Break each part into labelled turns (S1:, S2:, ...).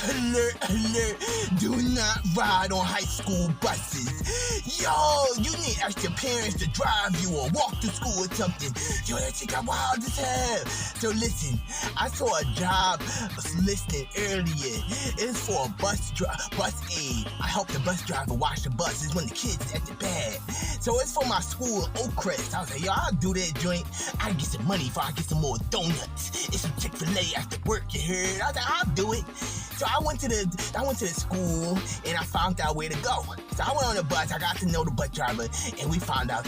S1: Alert, alert, do not ride on high school buses. Yo, you need ask your parents to drive you or walk to school or something. Yo, that shit got wild as hell. So listen, I saw a job listing earlier. It's for a bus aide. I help the bus driver wash the buses when the kids is at the bad. So it's for my school, Oakcrest. I was like, yo, I'll do that joint. I get some money before I get some more donuts. It's some Chick-fil-A after work, you heard? I was like, I'll do it. So I went to the school and I found out where to go. So I went on the bus, I got to know the bus driver, and we found out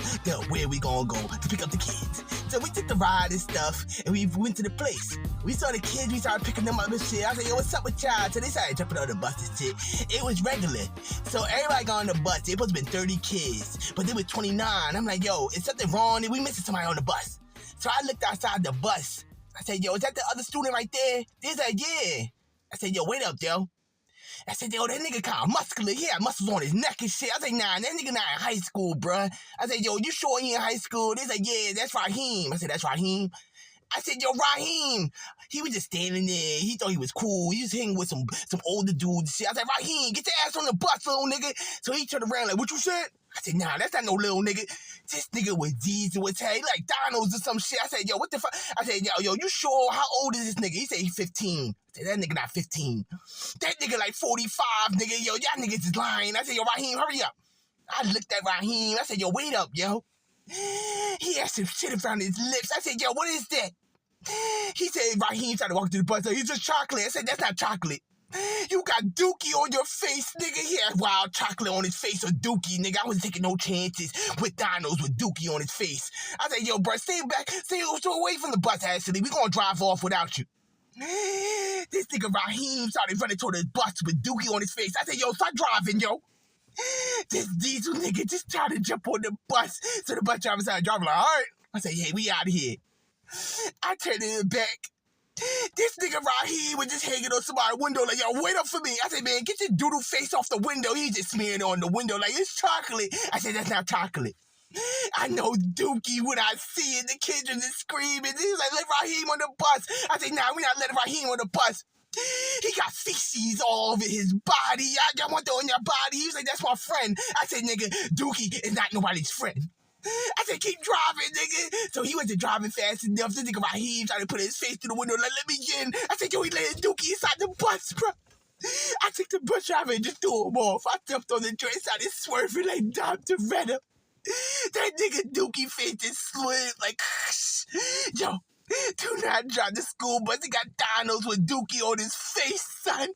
S1: where we gonna go to pick up the kids. So we took the ride and stuff, and we went to the place. We saw the kids, we started picking them up and shit. I was like, yo, what's up with y'all? So they started jumping on the bus and shit. It was regular. So everybody got on the bus. It must have been 30 kids, but there were 29. I'm like, yo, is something wrong? We missing somebody on the bus. So I looked outside the bus. I said, yo, is that the other student right there? They's like, yeah. I said, yo, wait up, yo. I said, yo, that nigga kind of muscular. He had muscles on his neck and shit. I said, nah, that nigga not in high school, bruh. I said, yo, you sure he in high school? They said, yeah, that's Raheem. I said, that's Raheem? I said, yo, Raheem. He was just standing there. He thought he was cool. He was hanging with some older dudes and shit. I said, Raheem, get your ass on the bus, little nigga. So he turned around like, what you said? I said, nah, that's not no little nigga. This nigga was diesel with head. He like dinos or some shit. I said, yo, what the fuck? I said, yo, you sure? How old is this nigga? He said he's 15. I said, that nigga not 15. That nigga like 45, nigga. Yo, y'all niggas is lying. I said, yo, Raheem, hurry up. I looked at Raheem. I said, yo, wait up, yo. He had some shit in front of his lips. I said, yo, what is that? He said, Raheem tried to walk to the bus. So he's just chocolate. I said, that's not chocolate. You got Dookie on your face, nigga. He had wild chocolate on his face or Dookie, nigga. I wasn't taking no chances with dinos with Dookie on his face. I said, yo, bro, stay back. Stay away from the bus, actually. We gonna drive off without you. This nigga Raheem started running toward the bus with Dookie on his face. I said, yo, start driving, yo. This diesel nigga just tried to jump on the bus. So the bus driver started driving like, all right. I said, hey, we out of here. I turned in the back. This nigga Raheem was just hanging on somebody's window like, yo, wait up for me. I said, man, get your doodle face off the window. He just smearing on the window like, it's chocolate. I said, that's not chocolate. I know Dookie when I see it. The kids are just screaming. He was like, let Raheem on the bus. I said, nah, we not letting Raheem on the bus. He got feces all over his body. I want that on your body. He was like, that's my friend. I said, nigga, Dookie is not nobody's friend. I said, keep driving, nigga. So he wasn't driving fast enough. This nigga Raheem tried to put his face through the window like, let me in. I said, yo, he letting Dookie inside the bus, bro. I took the bus driver and just threw him off. I jumped on the joint, started swerving like Dr. Venom. That nigga Dookie face just slid like, yo, do not drive the school bus. He got dinos with Dookie on his face, son.